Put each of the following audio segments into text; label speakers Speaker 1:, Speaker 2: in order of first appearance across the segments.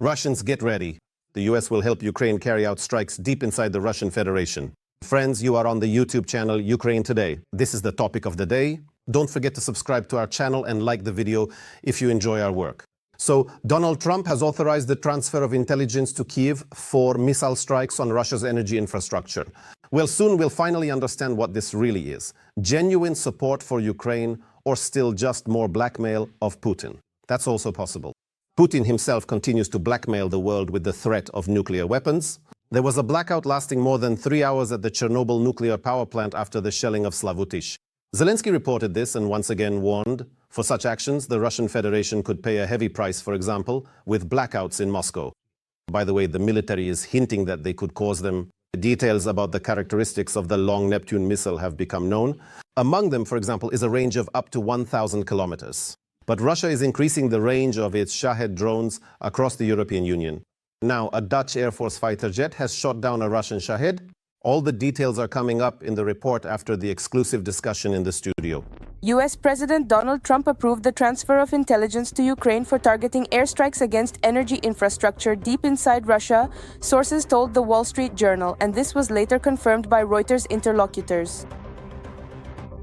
Speaker 1: Russians, get ready. The US will help Ukraine carry out strikes deep inside the Russian Federation. Friends, you are on the YouTube channel Ukraine Today. This is the topic of the day. Don't forget to subscribe to our channel and like the video if you enjoy our work. So, Donald Trump has authorized the transfer of intelligence to Kyiv for missile strikes on Russia's energy infrastructure. Well, soon we'll finally understand what this really is. Genuine support for Ukraine or still just more blackmail of Putin. That's also possible. Putin himself continues to blackmail the world with the threat of nuclear weapons. There was a blackout lasting more than 3 hours at the Chernobyl Nuclear Power Plant after the shelling of Slavutych. Zelensky reported this and once again warned, for such actions, the Russian Federation could pay a heavy price, for example, with blackouts in Moscow. By the way, the military is hinting that they could cause them. Details about the characteristics of the long Neptune missile have become known. Among them, for example, is a range of up to 1,000 kilometers. But Russia is increasing the range of its Shahed drones across the European Union. Now, a Dutch Air Force fighter jet has shot down a Russian Shahed. All the details are coming up in the report after the exclusive discussion in the studio.
Speaker 2: US President Donald Trump approved the transfer of intelligence to Ukraine for targeting airstrikes against energy infrastructure deep inside Russia, sources told the Wall Street Journal, and this was later confirmed by Reuters interlocutors.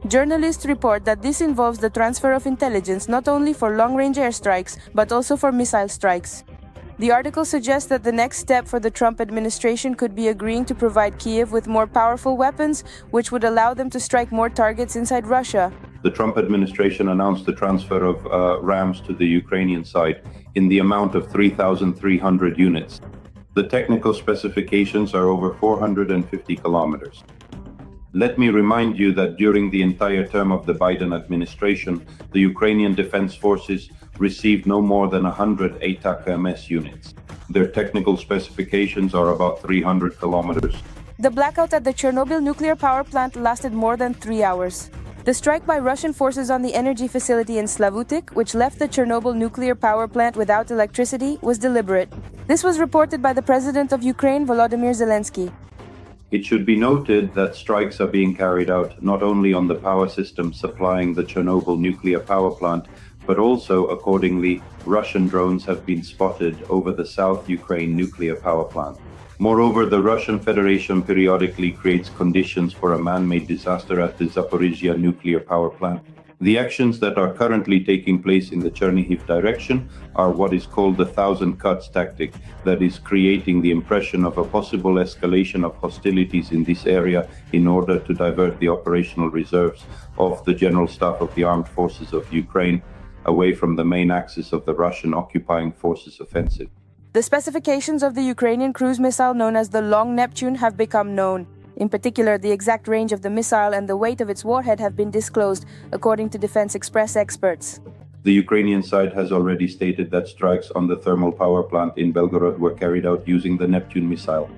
Speaker 2: Journalists report that this involves the transfer of intelligence not only for long-range airstrikes, but also for missile strikes. The article suggests that the next step for the Trump administration could be agreeing to provide Kyiv with more powerful weapons, which would allow them to strike more targets inside Russia.
Speaker 3: The Trump administration announced the transfer of RAMs to the Ukrainian side in the amount of 3,300 units. The technical specifications are over 450 kilometers. Let me remind you that during the entire term of the Biden administration, the Ukrainian Defense Forces received no more than 100 ATAK-MS units. Their technical specifications are about 300 kilometers.
Speaker 2: The blackout at the Chernobyl Nuclear Power Plant lasted more than 3 hours. The strike by Russian forces on the energy facility in Slavutych, which left the Chernobyl Nuclear Power Plant without electricity, was deliberate. This was reported by the President of Ukraine, Volodymyr Zelensky.
Speaker 3: It should be noted that strikes are being carried out not only on the power system supplying the Chernobyl nuclear power plant, but also, accordingly, Russian drones have been spotted over the South Ukraine nuclear power plant. Moreover, the Russian Federation periodically creates conditions for a man-made disaster at the Zaporizhzhia nuclear power plant. The actions that are currently taking place in the Chernihiv direction are what is called the 1,000 cuts tactic, that is creating the impression of a possible escalation of hostilities in this area in order to divert the operational reserves of the General Staff of the Armed Forces of Ukraine away from the main axis of the Russian occupying forces offensive.
Speaker 2: The specifications of the Ukrainian cruise missile known as the Long Neptune have become known. In particular, the exact range of the missile and the weight of its warhead have been disclosed, according to Defense Express experts.
Speaker 3: The Ukrainian side has already stated that strikes on the thermal power plant in Belgorod were carried out using the Neptune missile.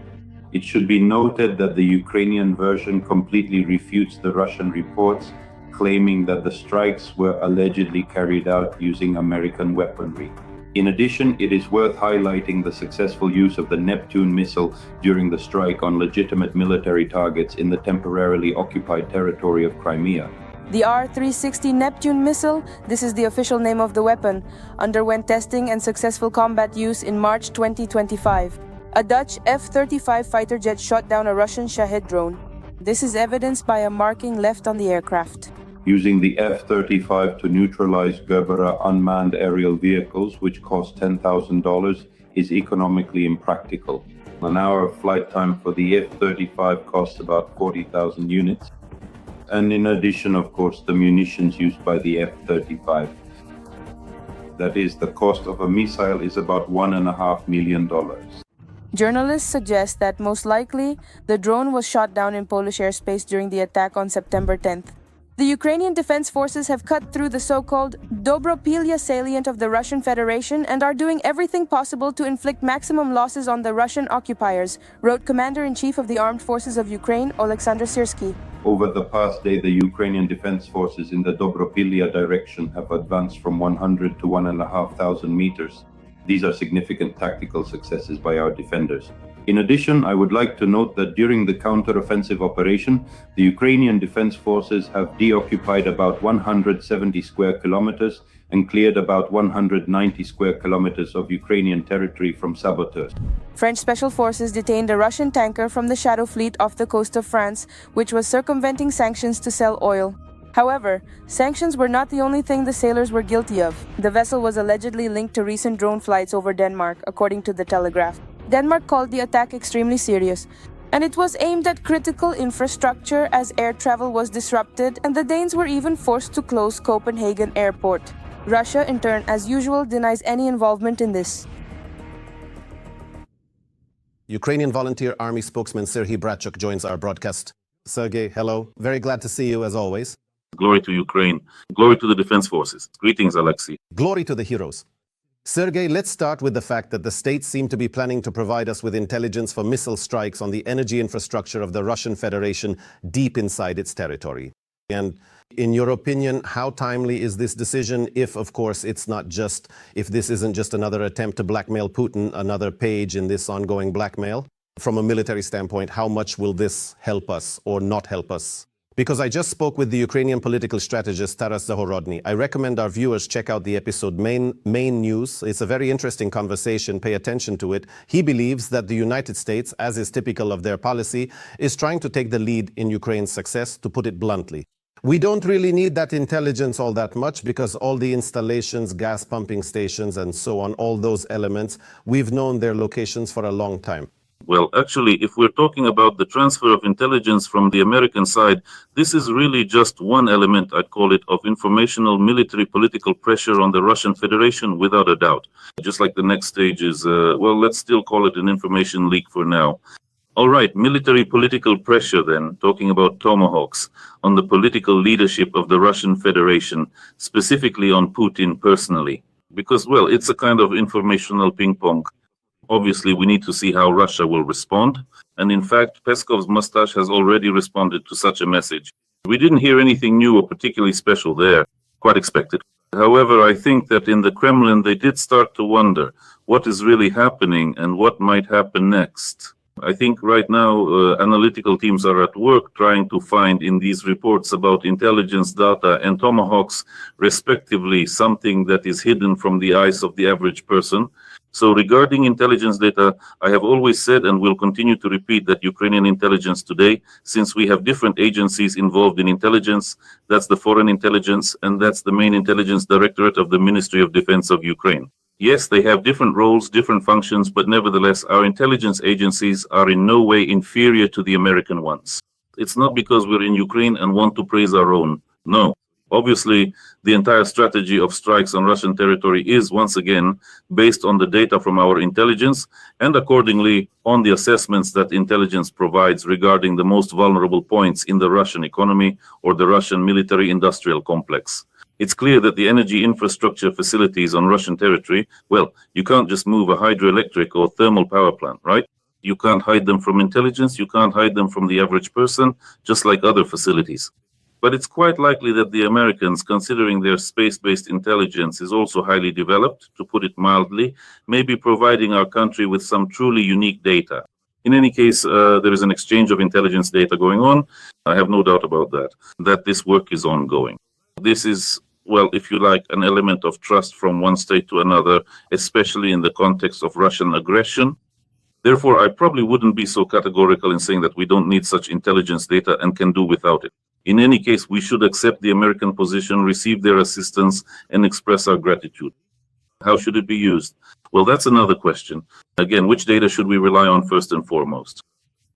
Speaker 3: It should be noted that the Ukrainian version completely refutes the Russian reports, claiming that the strikes were allegedly carried out using American weaponry. In addition, it is worth highlighting the successful use of the Neptune missile during the strike on legitimate military targets in the temporarily occupied territory of Crimea.
Speaker 2: The R-360 Neptune missile, this is the official name of the weapon, underwent testing and successful combat use in March 2025. A Dutch F-35 fighter jet shot down a Russian Shahed drone. This is evidenced by a marking left on the aircraft.
Speaker 3: Using the F-35 to neutralize Gerbera unmanned aerial vehicles, which cost $10,000, is economically impractical. An hour of flight time for the F-35 costs about 40,000 units. And in addition, of course, the munitions used by the F-35. That is, the cost of a missile is about $1.5 million.
Speaker 2: Journalists suggest that most likely the drone was shot down in Polish airspace during the attack on September 10th. The Ukrainian Defense Forces have cut through the so-called Dobropilya salient of the Russian Federation and are doing everything possible to inflict maximum losses on the Russian occupiers, wrote Commander-in-Chief of the Armed Forces of Ukraine, Oleksandr Syrsky.
Speaker 3: Over the past day, the Ukrainian Defense Forces in the Dobropilya direction have advanced from 100 to 1,500 meters. These are significant tactical successes by our defenders. In addition, I would like to note that during the counter-offensive operation, the Ukrainian Defense Forces have deoccupied about 170 square kilometers and cleared about 190 square kilometers of Ukrainian territory from saboteurs.
Speaker 2: French special forces detained a Russian tanker from the Shadow fleet off the coast of France, which was circumventing sanctions to sell oil. However, sanctions were not the only thing the sailors were guilty of. The vessel was allegedly linked to recent drone flights over Denmark, according to the Telegraph. Denmark called the attack extremely serious, and it was aimed at critical infrastructure as air travel was disrupted, and the Danes were even forced to close Copenhagen airport. Russia, in turn, as usual, denies any involvement in this.
Speaker 1: Ukrainian Volunteer Army spokesman Serhiy Bratchuk joins our broadcast. Sergei, hello. Very glad to see you as always.
Speaker 4: Glory to Ukraine. Glory to the Defense Forces. Greetings, Alexei.
Speaker 1: Glory to the heroes. Sergei, let's start with the fact that the states seem to be planning to provide us with intelligence for missile strikes on the energy infrastructure of the Russian Federation deep inside its territory. And in your opinion, how timely is this decision if, of course, if this isn't just another attempt to blackmail Putin, another page in this ongoing blackmail? From a military standpoint, how much will this help us or not help us? Because I just spoke with the Ukrainian political strategist Taras Zahorodny. I recommend our viewers check out the episode Main News. It's a very interesting conversation. Pay attention to it. He believes that the United States, as is typical of their policy, is trying to take the lead in Ukraine's success, to put it bluntly. We don't really need that intelligence all that much because all the installations, gas pumping stations, and so on, all those elements, we've known their locations for a long time.
Speaker 4: Well, actually, if we're talking about the transfer of intelligence from the American side, this is really just one element, I'd call it, of informational, military, political pressure on the Russian Federation, without a doubt. Just like the next stage is, well, let's still call it an information leak for now. All right, military political pressure then, talking about tomahawks, on the political leadership of the Russian Federation, specifically on Putin personally. Because, well, it's a kind of informational ping pong. Obviously, we need to see how Russia will respond. And in fact, Peskov's mustache has already responded to such a message. We didn't hear anything new or particularly special there, quite expected. However, I think that in the Kremlin, they did start to wonder what is really happening and what might happen next. I think right now, analytical teams are at work trying to find in these reports about intelligence data and tomahawks, respectively, something that is hidden from the eyes of the average person. So regarding intelligence data, I have always said and will continue to repeat that Ukrainian intelligence today, since we have different agencies involved in intelligence, that's the Foreign Intelligence and that's the main intelligence directorate of the Ministry of Defense of Ukraine. Yes, they have different roles, different functions, but nevertheless, our intelligence agencies are in no way inferior to the American ones. It's not because we're in Ukraine and want to praise our own. No. Obviously, the entire strategy of strikes on Russian territory is, once again, based on the data from our intelligence and accordingly on the assessments that intelligence provides regarding the most vulnerable points in the Russian economy or the Russian military-industrial complex. It's clear that the energy infrastructure facilities on Russian territory, well, you can't just move a hydroelectric or thermal power plant, right? You can't hide them from intelligence, you can't hide them from the average person, just like other facilities. But it's quite likely that the Americans, considering their space-based intelligence is also highly developed, to put it mildly, may be providing our country with some truly unique data. In any case, there is an exchange of intelligence data going on. I have no doubt about that this work is ongoing. This is, well, if you like, an element of trust from one state to another, especially in the context of Russian aggression. Therefore, I probably wouldn't be so categorical in saying that we don't need such intelligence data and can do without it. In any case, we should accept the American position, receive their assistance, and express our gratitude. How should it be used? Well, that's another question. Again, which data should we rely on first and foremost?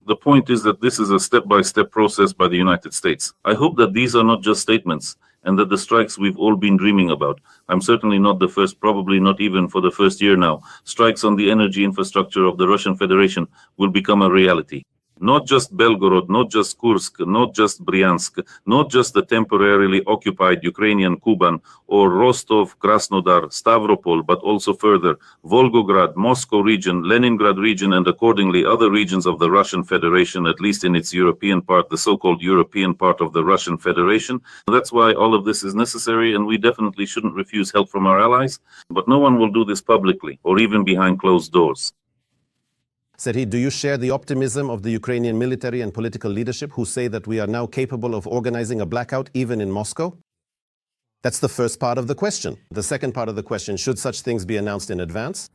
Speaker 4: The point is that this is a step-by-step process by the United States. I hope that these are not just statements and that the strikes we've all been dreaming about. I'm certainly not the first, probably not even for the first year now. Strikes on the energy infrastructure of the Russian Federation will become a reality. Not just Belgorod, not just Kursk, not just Bryansk, not just the temporarily occupied Ukrainian Kuban or Rostov, Krasnodar, Stavropol, but also further Volgograd, Moscow region, Leningrad region, and accordingly other regions of the Russian Federation, at least in its European part, the so-called European part of the Russian Federation. That's why all of this is necessary, and we definitely shouldn't refuse help from our allies, but no one will do this publicly or even behind closed doors.
Speaker 1: Serhiy, do you share the optimism of the Ukrainian military and political leadership who say that we are now capable of organizing a blackout even in Moscow? That's the first part of the question. The second part of the question, should such things be announced in advance?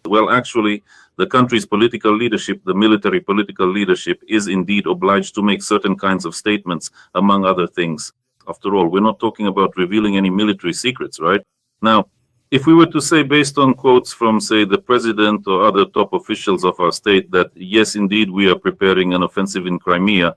Speaker 4: Well, actually, the country's political leadership, the military political leadership, is indeed obliged to make certain kinds of statements, among other things. After all, we're not talking about revealing any military secrets, right? Now, if we were to say, based on quotes from, say, the president or other top officials of our state, that yes, indeed, we are preparing an offensive in Crimea,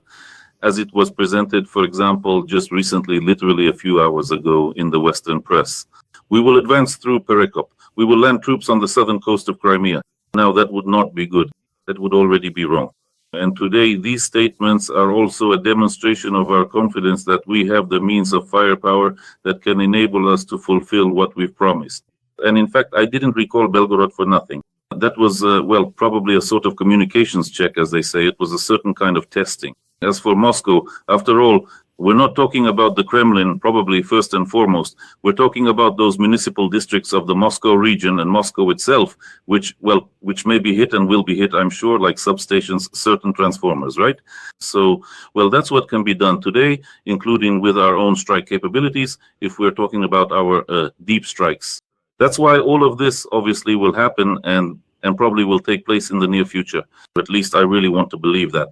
Speaker 4: as it was presented, for example, just recently, literally a few hours ago in the Western press, we will advance through Perekop. We will land troops on the southern coast of Crimea. Now, that would not be good. That would already be wrong. And today, these statements are also a demonstration of our confidence that we have the means of firepower that can enable us to fulfill what we've promised. And in fact, I didn't recall Belgorod for nothing. That was, well, probably a sort of communications check, as they say. It was a certain kind of testing. As for Moscow, after all, we're not talking about the Kremlin, probably first and foremost. We're talking about those municipal districts of the Moscow region and Moscow itself, which may be hit and will be hit, I'm sure, like substations, certain transformers, right? So, well, that's what can be done today, including with our own strike capabilities, if we're talking about our deep strikes. That's why all of this obviously will happen and probably will take place in the near future. At least I really want to believe that.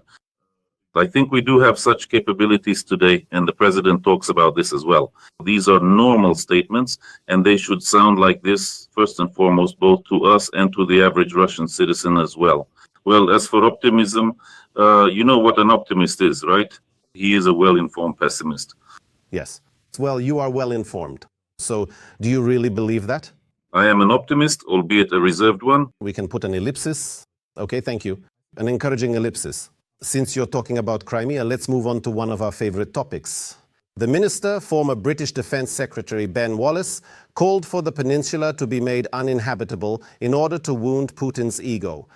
Speaker 4: I think we do have such capabilities today, and the president talks about this as well. These are normal statements, and they should sound like this, first and foremost, both to us and to the average Russian citizen as well. Well, as for optimism, you know what an optimist is, right? He is a well-informed pessimist.
Speaker 1: Yes. Well, you are well-informed. So, do you really believe that?
Speaker 4: I am an optimist, albeit a reserved one.
Speaker 1: We can put an ellipsis. Okay, thank you. An encouraging ellipsis. Since you're talking about Crimea, let's move on to one of our favorite topics. The minister, former British Defense Secretary Ben Wallace, called for the peninsula to be made uninhabitable in order to wound Putin's ego.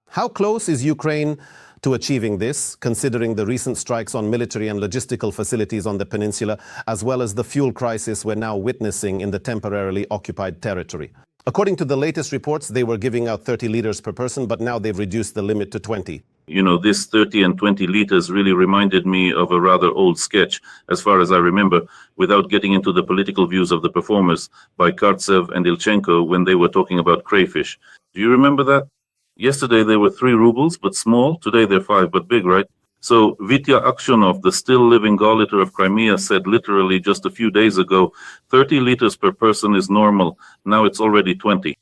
Speaker 1: How close is Ukraine to achieving this, considering the recent strikes on military and logistical facilities on the peninsula, as well as the fuel crisis we're now witnessing in the temporarily occupied territory? According to the latest reports, they were giving out 30 liters per person, but now they've reduced the limit to 20.
Speaker 4: You know, this 30 and 20 liters really reminded me of a rather old sketch, as far as I remember, without getting into the political views of the performers, by Kartsev and Ilchenko when they were talking about crayfish. Do you remember that? Yesterday they were 3 rubles, but small. Today they're 5, but big, right? So Vitya Aksionov, the still living gauleiter of Crimea, said literally just a few days ago, 30 liters per person is normal. Now it's already 20.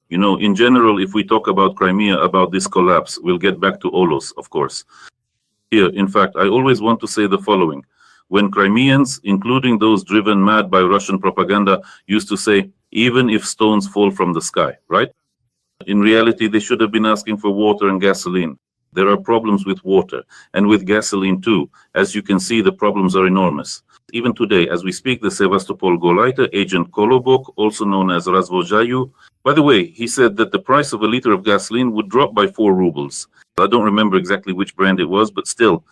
Speaker 4: You know, in general, if we talk about Crimea, about this collapse, we'll get back to Olos, of course. Here, in fact, I always want to say the following. When Crimeans, including those driven mad by Russian propaganda, used to say, even if stones fall from the sky, right? In reality, they should have been asking for water and gasoline. There are problems with water and with gasoline too. As you can see, the problems are enormous. Even today, as we speak, the Sevastopol Gauleiter, Agent Kolobok, also known as Razvozhayu, by the way, he said that the price of a liter of gasoline would drop by 4 rubles. I don't remember exactly which brand it was, but still.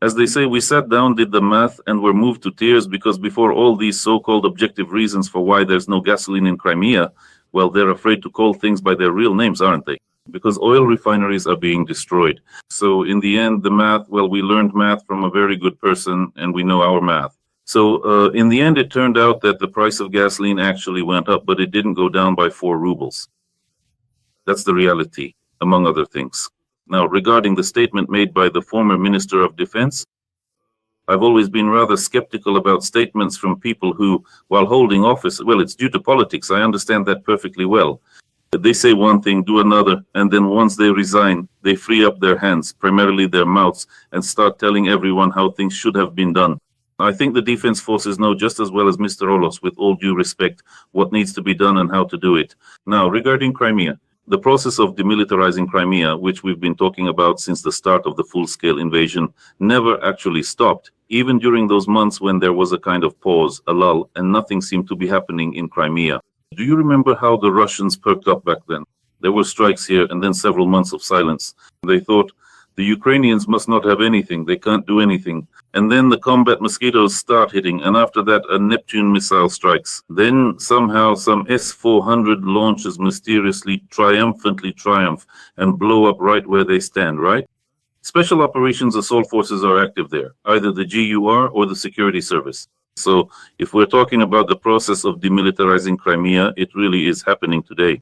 Speaker 4: As they say, we sat down, did the math, and were moved to tears because before all these so-called objective reasons for why there's no gasoline in Crimea, well, they're afraid to call things by their real names, aren't they? Because oil refineries are being destroyed. So in the end, the math, well, we learned math from a very good person, and we know our math. So in the end, it turned out that the price of gasoline actually went up, but it didn't go down by 4 rubles. That's the reality, among other things. Now, regarding the statement made by the former Minister of Defense, I've always been rather skeptical about statements from people who, while holding office, well, it's due to politics, I understand that perfectly well. They say one thing, do another, and then once they resign, they free up their hands, primarily their mouths, and start telling everyone how things should have been done. I think the defense forces know just as well as Mr. Olos, with all due respect, what needs to be done and how to do it. Now, regarding Crimea, the process of demilitarizing Crimea, which we've been talking about since the start of the full-scale invasion, never actually stopped, even during those months when there was a kind of pause, a lull, and nothing seemed to be happening in Crimea. Do you remember how the Russians perked up back then? There were strikes here and then several months of silence. They thought, The Ukrainians must not have anything. They can't do anything. And then the combat mosquitoes start hitting. And after that, a Neptune missile strikes. Then somehow some S-400 launches mysteriously, triumphantly triumph and blow up right where they stand, right? Special operations assault forces are active there, either the GUR or the security service. So if we're talking about the process of demilitarizing Crimea, it really is happening today.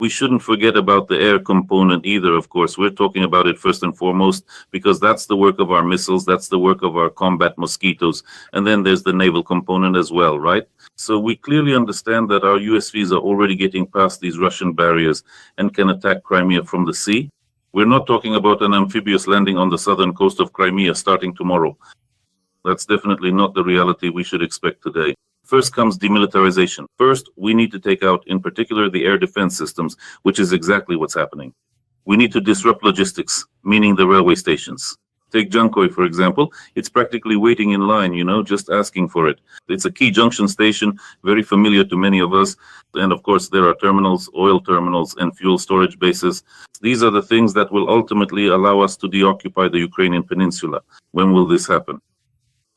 Speaker 4: We shouldn't forget about the air component either, of course. We're talking about it first and foremost because that's the work of our missiles, that's the work of our combat mosquitoes, and then there's the naval component as well, right? So we clearly understand that our USVs are already getting past these Russian barriers and can attack Crimea from the sea. We're not talking about an amphibious landing on the southern coast of Crimea starting tomorrow. That's definitely not the reality we should expect today. First comes demilitarization. First, we need to take out, in particular, the air defense systems, which is exactly what's happening. We need to disrupt logistics, meaning the railway stations. Take Jankoy, for example. It's practically waiting in line, just asking for it. It's a key junction station, very familiar to many of us. And of course, there are terminals, oil terminals, and fuel storage bases. These are the things that will ultimately allow us to deoccupy the Ukrainian peninsula. When will this happen?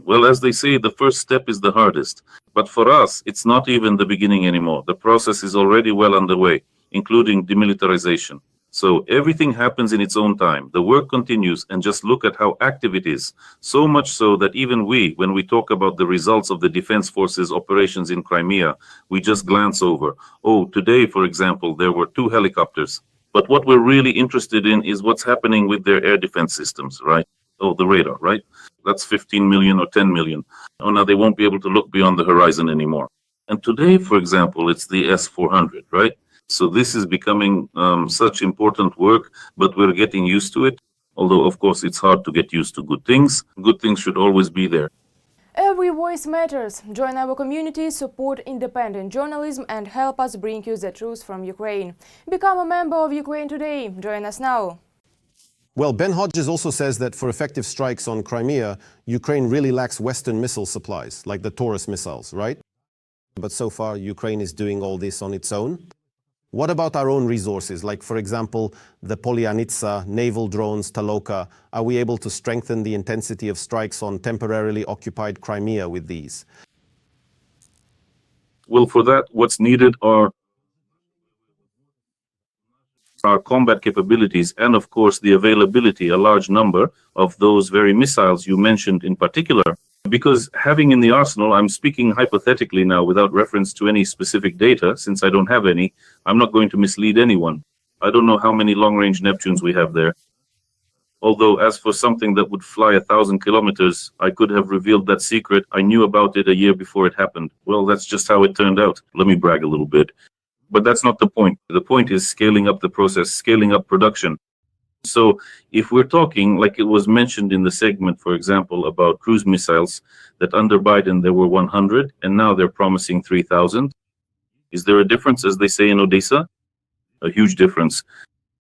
Speaker 4: Well, as they say, the first step is the hardest. But for us, it's not even the beginning anymore. The process is already well underway, including demilitarization. So everything happens in its own time. The work continues, and just look at how active it is. So much so that even we, when we talk about the results of the defense forces operations in Crimea, we just glance over. Oh, today, for example, there were 2 helicopters. But what we're really interested in is what's happening with their air defense systems, right? Oh, the radar, right? That's 15 million or 10 million. Oh, now they won't be able to look beyond the horizon anymore. And today, for example, it's the S-400, right? So this is becoming such important work, but we're getting used to it. Although, of course, it's hard to get used to good things. Good things should always be there.
Speaker 5: Every voice matters. Join our community, support independent journalism and help us bring you the truth from Ukraine. Become a member of Ukraine Today. Join us now.
Speaker 1: Well, Ben Hodges also says that for effective strikes on Crimea, Ukraine really lacks Western missile supplies, like the Taurus missiles, right? But so far, Ukraine is doing all this on its own. What about our own resources, like, for example, the Polyanitsa, naval drones, Taloka? Are we able to strengthen the intensity of strikes on temporarily occupied Crimea with these?
Speaker 4: Well, for that, what's needed are our combat capabilities and, of course, the availability, a large number of those very missiles you mentioned in particular. Because having in the arsenal, I'm speaking hypothetically now without reference to any specific data, since I don't have any, I'm not going to mislead anyone. I don't know how many long-range Neptunes we have there. Although, as for something that would fly 1,000 kilometers, I could have revealed that secret. I knew about it a year before it happened. Well, that's just how it turned out. Let me brag a little bit. But that's not the point. The point is scaling up the process, scaling up production. So if we're talking, like it was mentioned in the segment, for example, about cruise missiles, that under Biden there were 100, and now they're promising 3,000. Is there a difference, as they say in Odessa? A huge difference.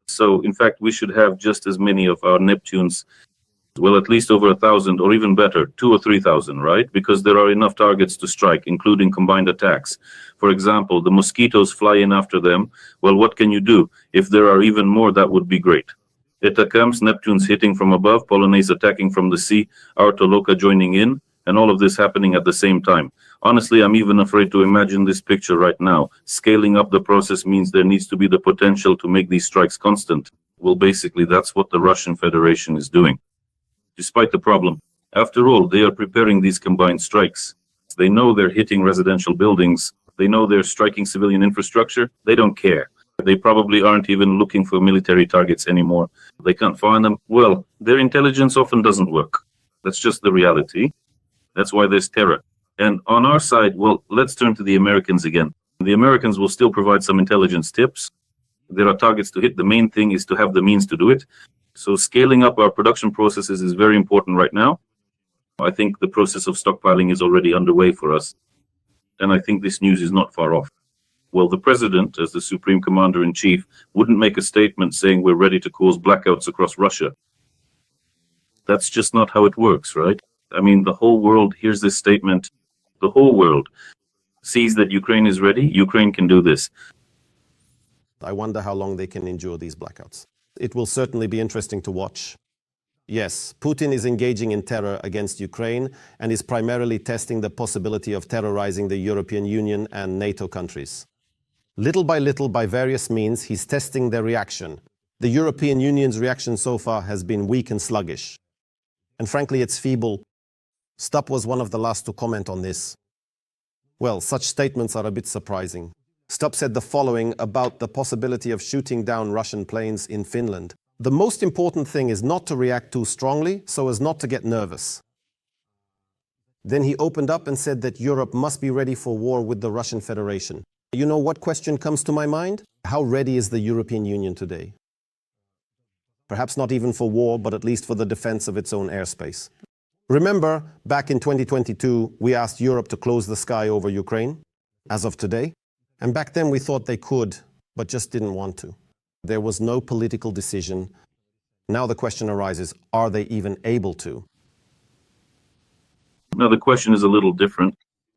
Speaker 4: So, in fact, we should have just as many of our Neptunes, well, at least over 1,000, or even better, 2,000 or 3,000, right? Because there are enough targets to strike, including combined attacks. For example, the mosquitoes fly in after them. Well, what can you do? If there are even more, that would be great. Etacams, Neptunes hitting from above, Polonaise attacking from the sea, our Toloka joining in, and all of this happening at the same time. Honestly, I'm even afraid to imagine this picture right now. Scaling up the process means there needs to be the potential to make these strikes constant. Well, basically, that's what the Russian Federation is doing. Despite the problem, after all, they are preparing these combined strikes. They know they're hitting residential buildings. They know they're striking civilian infrastructure. They don't care. They probably aren't even looking for military targets anymore. They can't find them. Well, their intelligence often doesn't work. That's just the reality. That's why there's terror. And on our side, well, let's turn to the Americans again. The Americans will still provide some intelligence tips. There are targets to hit. The main thing is to have the means to do it. So scaling up our production processes is very important right now. I think the process of stockpiling is already underway for us. And I think this news is not far off. Well, the president, as the supreme commander-in-chief, wouldn't make a statement saying we're ready to cause blackouts across Russia. That's just not how it works, right? I mean, the whole world hears this statement. The whole world sees that Ukraine is ready. Ukraine can do this.
Speaker 1: I wonder how long they can endure these blackouts. It will certainly be interesting to watch. Yes, Putin is engaging in terror against Ukraine and is primarily testing the possibility of terrorizing the European Union and NATO countries. Little, by various means, he's testing their reaction. The European Union's reaction so far has been weak and sluggish. And frankly, it's feeble. Stubb was one of the last to comment on this. Well, such statements are a bit surprising. Stubb said the following about the possibility of shooting down Russian planes in Finland. The most important thing is not to react too strongly so as not to get nervous. Then he opened up and said that Europe must be ready for war with the Russian Federation. You know what question comes to my mind? How ready is the European Union today? Perhaps not even for war, but at least for the defense of its own airspace. Remember, back in 2022, we asked Europe to close the sky over Ukraine, as of today. And back then we thought they could, but just didn't want to. There was no political decision. Now the question arises, are they even able to?
Speaker 4: Now the question is a little different.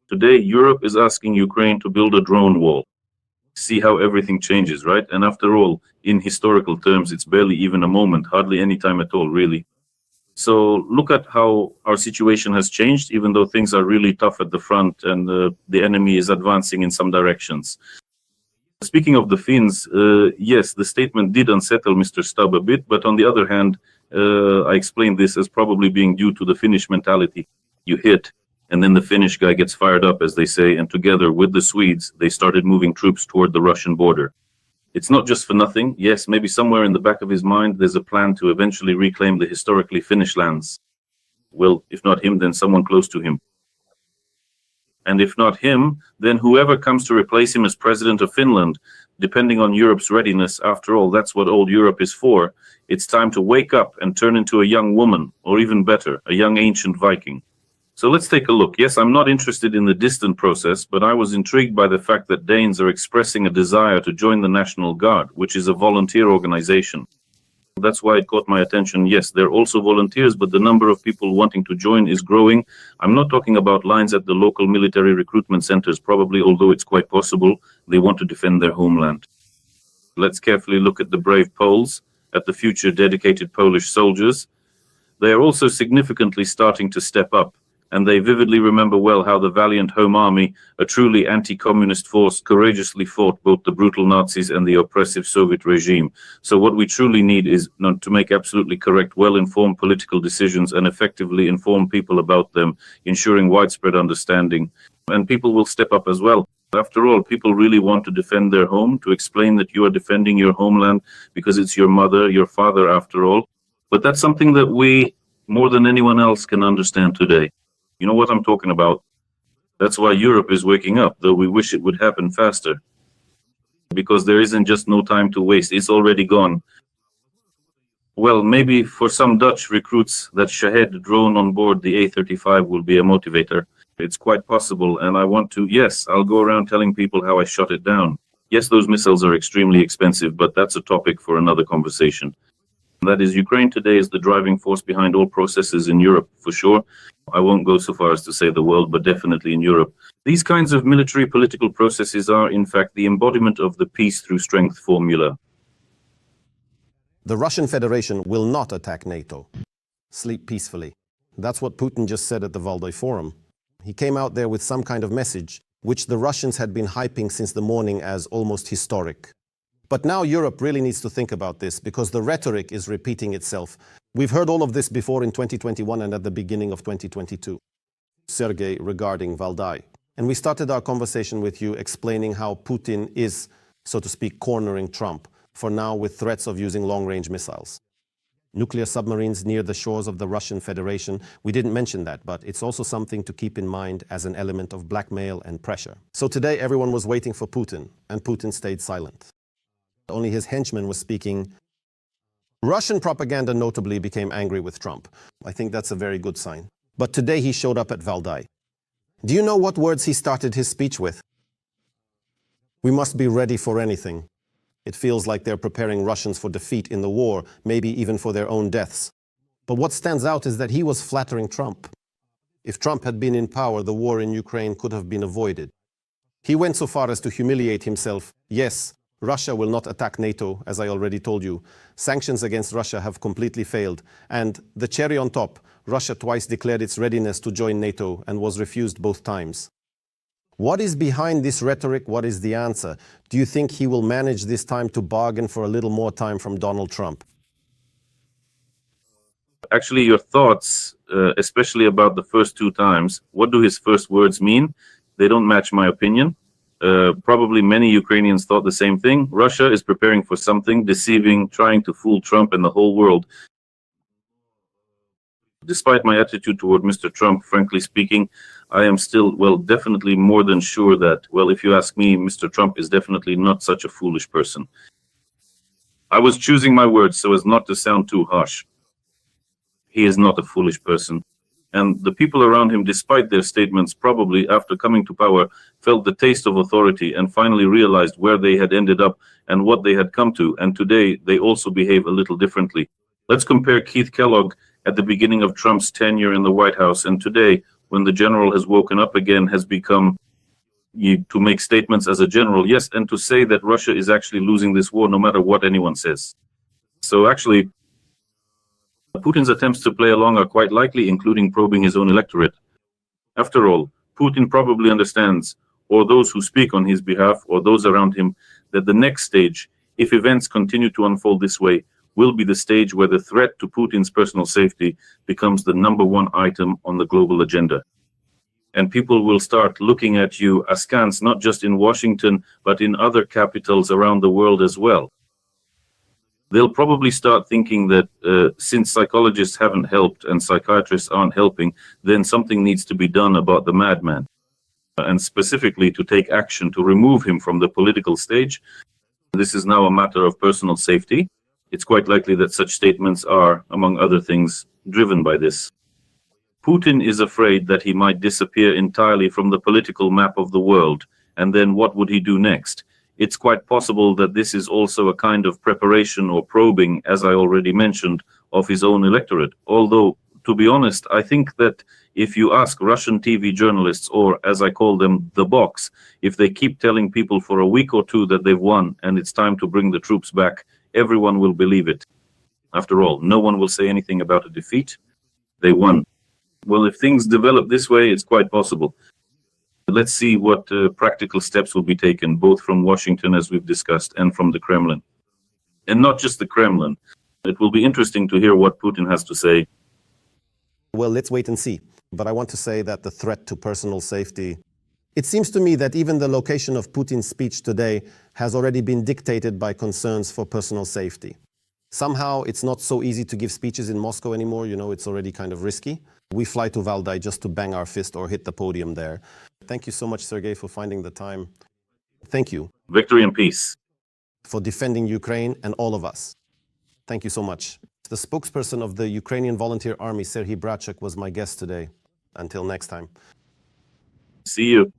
Speaker 4: Today, Europe is asking Ukraine to build a drone wall. See how everything changes, right? And after all, in historical terms, it's barely even a moment, hardly any time at all, really. So look at how our situation has changed, even though things are really tough at the front and the enemy is advancing in some directions. Speaking of the Finns, yes, the statement did unsettle Mr. Stubb a bit, but on the other hand, I explained this as probably being due to the Finnish mentality. You hit, and then the Finnish guy gets fired up, as they say, and together with the Swedes, they started moving troops toward the Russian border. It's not just for nothing. Yes, maybe somewhere in the back of his mind, there's a plan to eventually reclaim the historically Finnish lands. Well, if not him, then someone close to him. And if not him, then whoever comes to replace him as president of Finland, depending on Europe's readiness. After all, that's what old Europe is for. It's time to wake up and turn into a young woman, or even better, a young ancient Viking. So let's take a look. Yes, I'm not interested in the distant process, but I was intrigued by the fact that Danes are expressing a desire to join the National Guard, which is a volunteer organization. That's why it caught my attention. Yes, they're also volunteers, but the number of people wanting to join is growing. I'm not talking about lines at the local military recruitment centers, probably, although it's quite possible they want to defend their homeland. Let's carefully look at the brave Poles, at the future dedicated Polish soldiers. They are also significantly starting to step up, and they vividly remember well how the valiant Home Army, a truly anti-communist force, courageously fought both the brutal Nazis and the oppressive Soviet regime. So what we truly need is not to make absolutely correct, well-informed political decisions and effectively inform people about them, ensuring widespread understanding. And people will step up as well. After all, people really want to defend their home, to explain that you are defending your homeland because it's your mother, your father, after all. But that's something that we, more than anyone else, can understand today. You know what I'm talking about. That's why Europe is waking up, though we wish it would happen faster. Because there isn't just no time to waste. It's already gone. Well, maybe for some Dutch recruits, that Shahed drone on board the A-35 will be a motivator. It's quite possible, and I want to, yes, I'll go around telling people how I shot it down. Yes, those missiles are extremely expensive, but that's a topic for another conversation. That is, Ukraine today is the driving force behind all processes in Europe, for sure. I won't go so far as to say the world, but definitely in Europe. These kinds of military political processes are, in fact, the embodiment of the peace through strength formula.
Speaker 1: The Russian Federation will not attack NATO. Sleep peacefully. That's what Putin just said at the Valdai Forum. He came out there with some kind of message, which the Russians had been hyping since the morning as almost historic. But now Europe really needs to think about this because the rhetoric is repeating itself. We've heard all of this before in 2021 and at the beginning of 2022. Sergei, regarding Valdai. And we started our conversation with you explaining how Putin is, so to speak, cornering Trump, for now with threats of using long-range missiles. Nuclear submarines near the shores of the Russian Federation, we didn't mention that, but it's also something to keep in mind as an element of blackmail and pressure. So today everyone was waiting for Putin, and Putin stayed silent. Only his henchman was speaking. Russian propaganda notably became angry with Trump. I think that's a very good sign. But today he showed up at Valdai. Do you know what words he started his speech with? We must be ready for anything. It feels like they're preparing Russians for defeat in the war, maybe even for their own deaths. But what stands out is that he was flattering Trump. If Trump had been in power, the war in Ukraine could have been avoided. He went so far as to humiliate himself, yes, Russia will not attack NATO, as I already told you. Sanctions against Russia have completely failed. And the cherry on top, Russia twice declared its readiness to join NATO and was refused both times. What is behind this rhetoric? What is the answer? Do you think he will manage this time to bargain for a little more time from Donald Trump?
Speaker 4: Actually, your thoughts, especially about the first two times, what do his first words mean? They don't match my opinion. Probably many Ukrainians thought the same thing. Russia is preparing for something, deceiving, trying to fool Trump and the whole world. Despite my attitude toward Mr. Trump, frankly speaking, I am still, well, definitely more than sure that, well, if you ask me, Mr. Trump is definitely not such a foolish person. I was choosing my words so as not to sound too harsh. He is not a foolish person. And the people around him, despite their statements, probably after coming to power, felt the taste of authority and finally realized where they had ended up and what they had come to. And today they also behave a little differently. Let's compare Keith Kellogg at the beginning of Trump's tenure in the White House and today, when the general has woken up again, has become to make statements as a general, yes, and to say that Russia is actually losing this war no matter what anyone says. So actually, Putin's attempts to play along are quite likely, including probing his own electorate. After all, Putin probably understands, or those who speak on his behalf, or those around him, that the next stage, if events continue to unfold this way, will be the stage where the threat to Putin's personal safety becomes the #1 item on the global agenda. And people will start looking at you askance, not just in Washington, but in other capitals around the world as well. They'll probably start thinking that since psychologists haven't helped and psychiatrists aren't helping, then something needs to be done about the madman. And specifically to take action to remove him from the political stage. This is now a matter of personal safety. It's quite likely that such statements are, among other things, driven by this. Putin is afraid that he might disappear entirely from the political map of the world, and then what would he do next? It's quite possible that this is also a kind of preparation or probing, as I already mentioned, of his own electorate. Although, to be honest, I think that if you ask Russian TV journalists, or as I call them, the box, if they keep telling people for a week or two that they've won and it's time to bring the troops back, everyone will believe it. After all, no one will say anything about a defeat. They won. Well, if things develop this way, it's quite possible. Let's see what practical steps will be taken, both from Washington, as we've discussed, and from the Kremlin. And not just the Kremlin. It will be interesting to hear what Putin has to say.
Speaker 1: Well, let's wait and see. But I want to say that the threat to personal safety, it seems to me that even the location of Putin's speech today has already been dictated by concerns for personal safety. Somehow, it's not so easy to give speeches in Moscow anymore. You know, it's already kind of risky. We fly to Valdai just to bang our fist or hit the podium there. Thank you so much, Sergei, for finding the time. Thank you.
Speaker 4: Victory and peace.
Speaker 1: For defending Ukraine and all of us. Thank you so much. The spokesperson of the Ukrainian Volunteer Army, Serhiy Bratchuk, was my guest today. Until next time.
Speaker 4: See you.